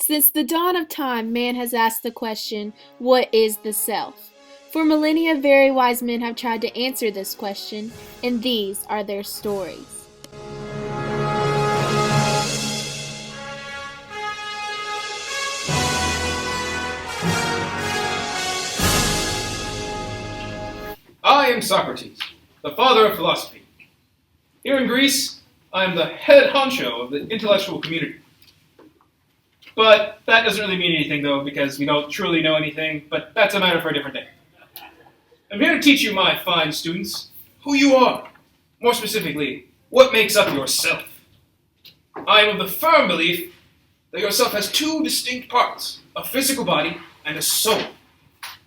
Since the dawn of time, man has asked the question, what is the self? For millennia, very wise men have tried to answer this question, and these are their stories. I am Socrates, the father of philosophy. Here in Greece, I am the head honcho of the intellectual community. But that doesn't really mean anything, though, because we don't truly know anything, but that's a matter for a different day. I'm here to teach you, my fine students, who you are. More specifically, what makes up yourself. I am of the firm belief that yourself has two distinct parts, a physical body and a soul.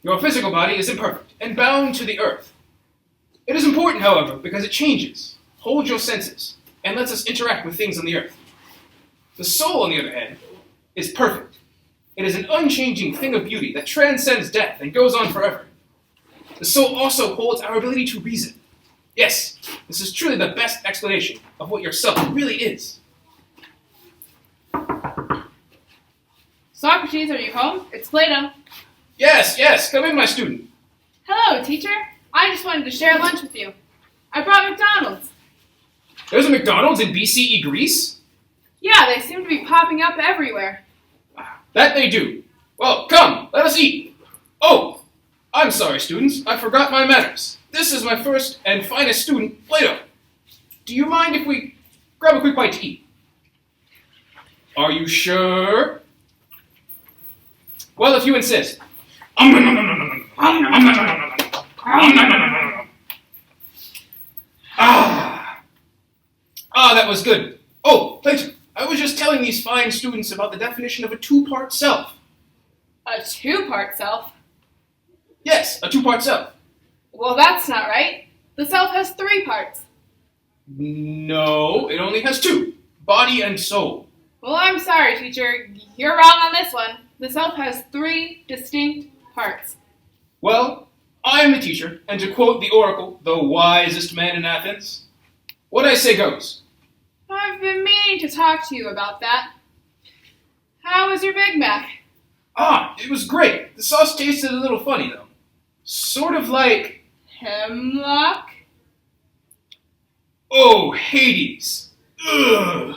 Your physical body is imperfect and bound to the earth. It is important, however, because it changes, holds your senses, and lets us interact with things on the earth. The soul, on the other hand, is perfect. It is an unchanging thing of beauty that transcends death and goes on forever. The soul also holds our ability to reason. Yes, this is truly the best explanation of what your self really is. Socrates, are you home? It's Plato. Yes, come in, my student. Hello, teacher. I just wanted to share lunch with you. I brought McDonald's. There's a McDonald's in BCE Greece? Yeah, they seem to be popping up everywhere. That they do. Well, come, let us eat. Oh, I'm sorry, students. I forgot my manners. This is my first and finest student, Plato. Do you mind if we grab a quick bite to eat? Are you sure? Well, if you insist. That was good. Oh, Plato, I was just telling these fine students about the definition of a two-part self. A two-part self? Yes, a two-part self. Well, that's not right. The self has three parts. No, it only has two, body and soul. Well, I'm sorry, teacher. You're wrong on this one. The self has three distinct parts. Well, I am the teacher, and to quote the oracle, the wisest man in Athens, what I say goes. I've been meaning to talk to you about that. How was your Big Mac? It was great. The sauce tasted a little funny, though. Sort of like... Hemlock? Oh, Hades. Ugh.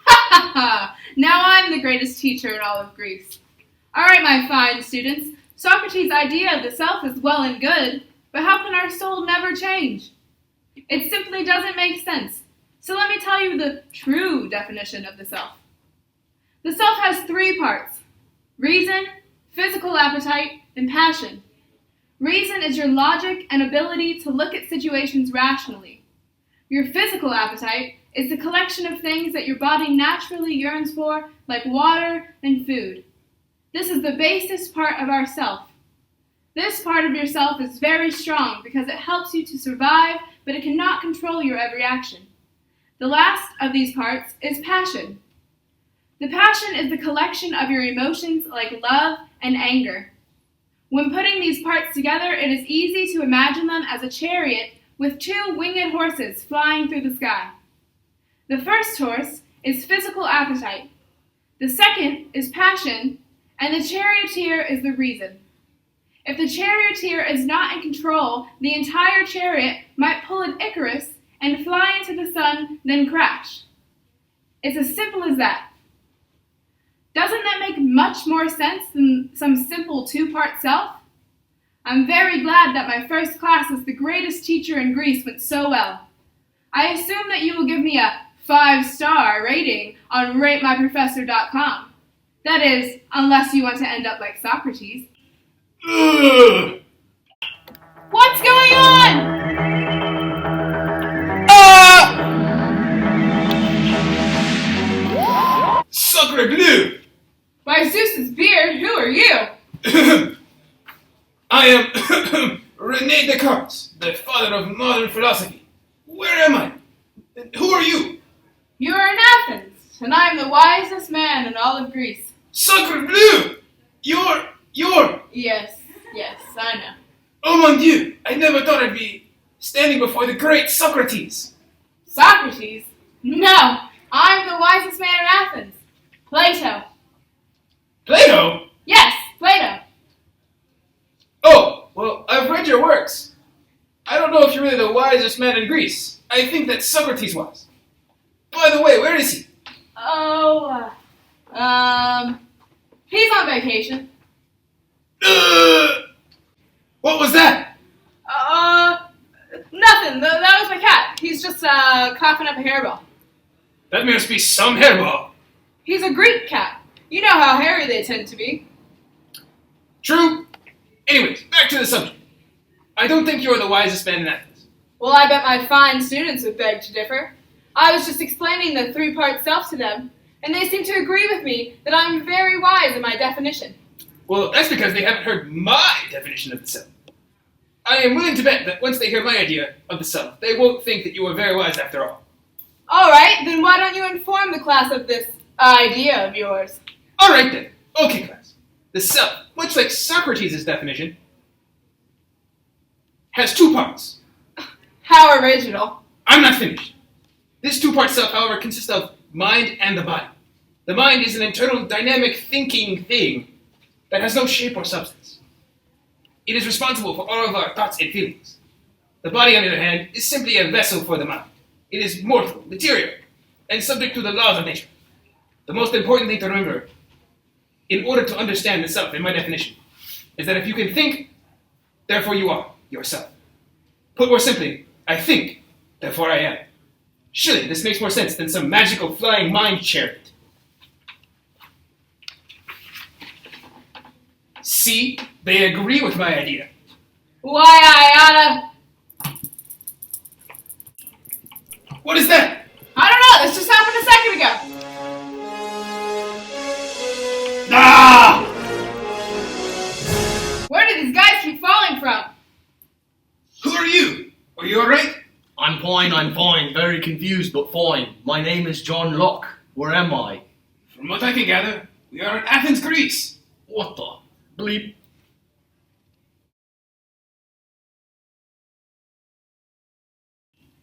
Ha ha ha! Now I'm the greatest teacher in all of Greece. All right, my fine students. Socrates' idea of the self is well and good, but how can our soul never change? It simply doesn't make sense. So let me tell you the true definition of the self. The self has three parts: reason, physical appetite, and passion. Reason is your logic and ability to look at situations rationally. Your physical appetite is the collection of things that your body naturally yearns for, like water and food. This is the basis part of our self. This part of yourself is very strong because it helps you to survive, but it cannot control your every action. The last of these parts is passion. The passion is the collection of your emotions like love and anger. When putting these parts together, it is easy to imagine them as a chariot with two winged horses flying through the sky. The first horse is physical appetite. The second is passion, and the charioteer is the reason. If the charioteer is not in control, the entire chariot might pull an Icarus and fly into the sun, then crash. It's as simple as that. Doesn't that make much more sense than some simple two-part self? I'm very glad that my first class as the greatest teacher in Greece went so well. I assume that you will give me a 5-star rating on ratemyprofessor.com. That is, unless you want to end up like Socrates. Ugh. What's going on? Sacre bleu! By Zeus's beard, who are you? I am René Descartes, the father of modern philosophy. Where am I? And who are you? You are in Athens, and I am the wisest man in all of Greece. Sacre bleu! You're... Yes, I know. Oh mon Dieu! I never thought I'd be standing before the great Socrates. Socrates? No, I'm the wisest man in Athens. Plato. know if you're really the wisest man in Greece. I think that Socrates was. By the way, where is he? He's on vacation. What was that? Nothing. That was my cat. He's just, coughing up a hairball. That must be some hairball. He's a Greek cat. You know how hairy they tend to be. True. Anyways, back to the subject. I don't think you're the wisest man in Athens. Well, I bet my fine students would beg to differ. I was just explaining the three-part self to them, and they seem to agree with me that I'm very wise in my definition. Well, that's because they haven't heard my definition of the self. I am willing to bet that once they hear my idea of the self, they won't think that you are very wise after all. All right, then why don't you inform the class of this idea of yours? All right then. Okay, class. The self, much like Socrates' definition, has two parts. How original. I'm not finished. This two-part self, however, consists of mind and the body. The mind is an internal dynamic thinking thing that has no shape or substance. It is responsible for all of our thoughts and feelings. The body, on the other hand, is simply a vessel for the mind. It is mortal, material, and subject to the laws of nature. The most important thing to remember, in order to understand the self, in my definition, is that if you can think, therefore you are yourself. Put more simply, I think, therefore I am. Surely this makes more sense than some magical flying mind chariot. See, they agree with my idea. Why, I oughta... What is that? I don't know, this just happened a second ago. Ah! Where do these guys keep falling from? Who are you? Are you alright? I'm fine. Very confused, but fine. My name is John Locke. Where am I? From what I can gather, we are in Athens, Greece. What the bleep?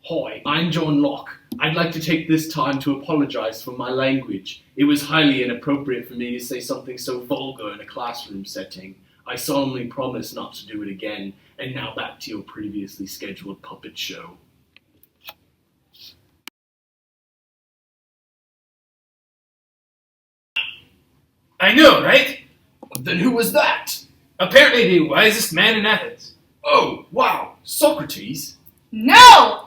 Hi, I'm John Locke. I'd like to take this time to apologize for my language. It was highly inappropriate for me to say something so vulgar in a classroom setting. I solemnly promise not to do it again. And now back to your previously scheduled puppet show. I know, right? Then who was that? Apparently the wisest man in Athens. Oh, wow, Socrates? No!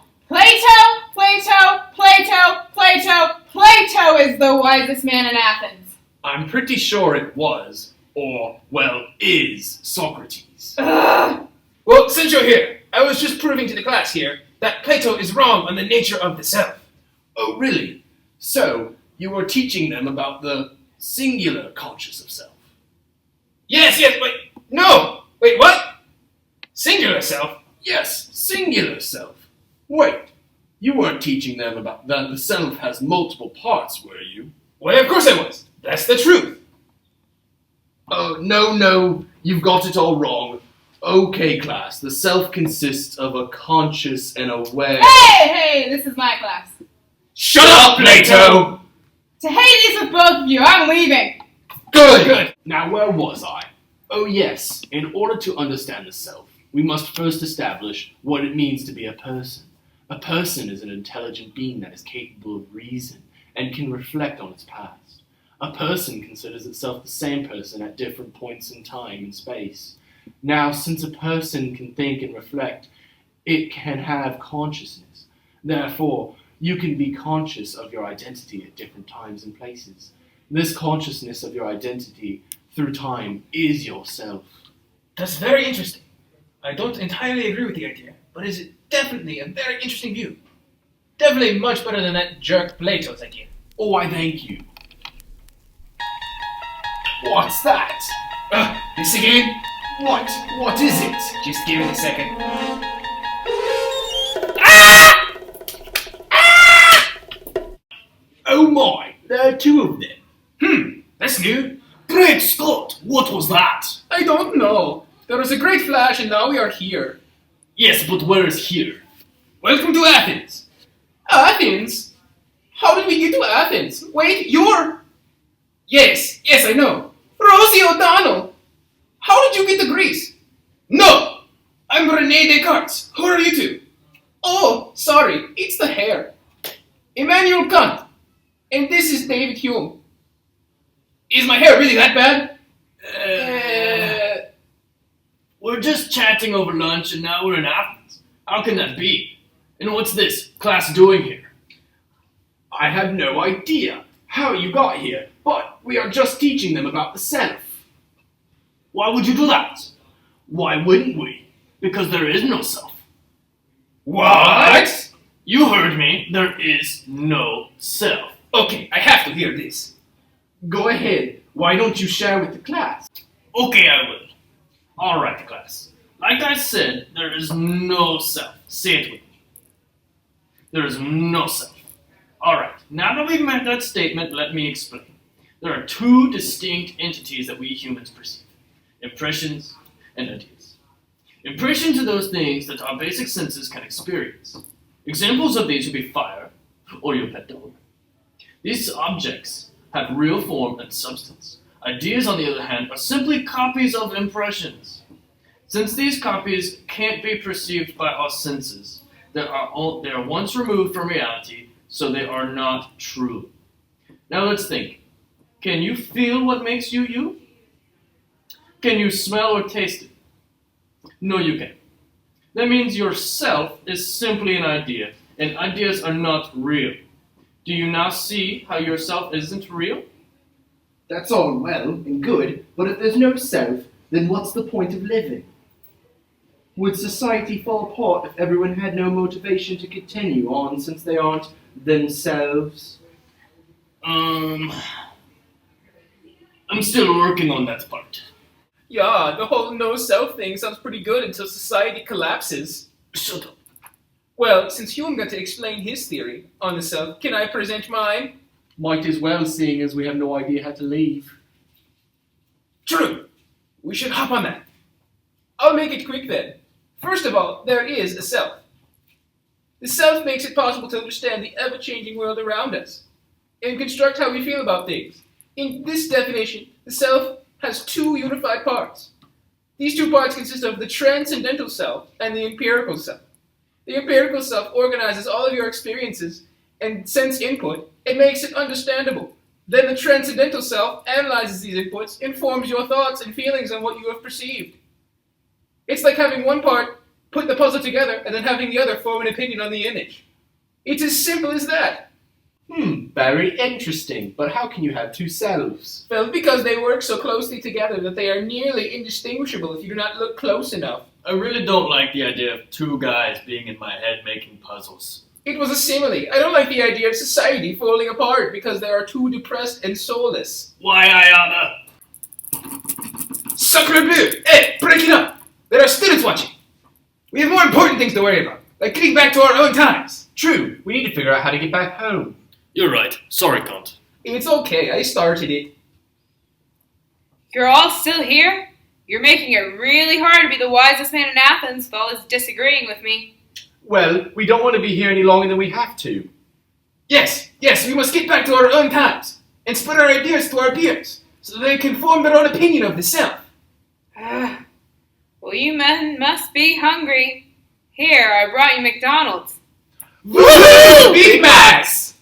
Plato is the wisest man in Athens. I'm pretty sure it was, or, well, is Socrates. Ugh. Well, since you're here, I was just proving to the class here that Plato is wrong on the nature of the self. Oh, really? So, you were teaching them about the singular conscious of self? Yes, wait, no! Wait, what? Singular self? Yes, singular self. Wait, you weren't teaching them about that the self has multiple parts, were you? Why, of course I was. That's the truth. Oh, no, you've got it all wrong. Okay, class, the self consists of a conscious and aware... Hey, this is my class. Shut up, Plato! To Hades with both of you, I'm leaving. Good. Now, where was I? Oh, yes, in order to understand the self, we must first establish what it means to be a person. A person is an intelligent being that is capable of reason and can reflect on its past. A person considers itself the same person at different points in time and space. Now, since a person can think and reflect, it can have consciousness. Therefore, you can be conscious of your identity at different times and places. This consciousness of your identity through time is yourself. That's very interesting. I don't entirely agree with the idea, but it's definitely a very interesting view. Definitely much better than that jerk Plato's idea. Oh, I thank you. What's that? This again? What is it? Just give it a second. Oh my, there are two of them. That's new. Great Scott, what was that? I don't know. There was a great flash and now we are here. Yes, but where is here? Welcome to Athens. Athens? How did we get to Athens? Wait, you're... Yes, I know. Rosie O'Donnell. How did you get to Greece? No! I'm René Descartes. Who are you two? Oh, sorry, it's the hair. Immanuel Kant. And this is David Hume. Is my hair really that bad? We're just chatting over lunch and now we're in Athens. How can that be? And what's this class doing here? I have no idea how you got here, but we are just teaching them about the self. Why would you do that? Why wouldn't we? Because there is no self. What? You heard me. There is no self. Okay, I have to hear this. Go ahead. Why don't you share with the class? Okay, I will. All right, class. Like I said, there is no self. Say it with me. There is no self. All right, now that we've made that statement, let me explain. There are two distinct entities that we humans perceive. Impressions and ideas. Impressions are those things that our basic senses can experience. Examples of these would be fire or your pet dog. These objects have real form and substance. Ideas, on the other hand, are simply copies of impressions. Since these copies can't be perceived by our senses, they are once removed from reality, so they are not true. Now let's think. Can you feel what makes you you? Can you smell or taste it? No, you can't. That means yourself is simply an idea, and ideas are not real. Do you now see how yourself isn't real? That's all well and good, but if there's no self, then what's the point of living? Would society fall apart if everyone had no motivation to continue on since they aren't themselves? I'm still working on that part. Yeah, the whole no-self thing sounds pretty good until society collapses. Shut up. Well, since Hume got to explain his theory on the self, can I present mine? Might as well, seeing as we have no idea how to leave. True. We should hop on that. I'll make it quick then. First of all, there is a self. The self makes it possible to understand the ever-changing world around us and construct how we feel about things. In this definition, the self has two unified parts. These two parts consist of the transcendental self and the empirical self. The empirical self organizes all of your experiences and sense input and makes it understandable. Then the transcendental self analyzes these inputs, informs your thoughts and feelings on what you have perceived. It's like having one part put the puzzle together and then having the other form an opinion on the image. It's as simple as that. Very interesting, but how can you have two selves? Well, because they work so closely together that they are nearly indistinguishable if you do not look close enough. I really don't like the idea of two guys being in my head making puzzles. It was a simile. I don't like the idea of society falling apart because they are too depressed and soulless. Why, Ayana? Sacre bleu! Hey, break it up! There are students watching. We have more important things to worry about, like getting back to our own times. True, we need to figure out how to get back home. You're right. Sorry, Kant. It's okay, I started it. You're all still here? You're making it really hard to be the wisest man in Athens with all this disagreeing with me. Well, we don't want to be here any longer than we have to. Yes, we must get back to our own times and spread our ideas to our peers so that they can form their own opinion of the self. Well, you men must be hungry. Here, I brought you McDonald's. Woo! Big Macs!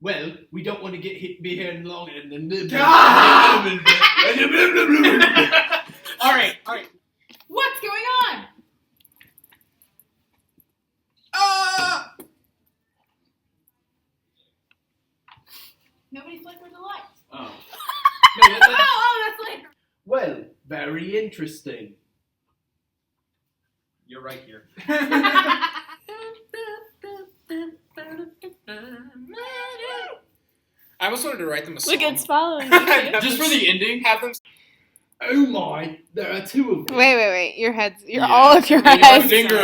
Well, we don't want to be here any longer than... All right. What's going on? Nobody flickered the lights. Oh. No, That's later. Well, very interesting. you're right here. I almost wanted to write them a song. Look, it's following you. Just for the ending, have them. Oh my, there are two of them. Wait. Your head's. Yeah, All of your and then my heads. finger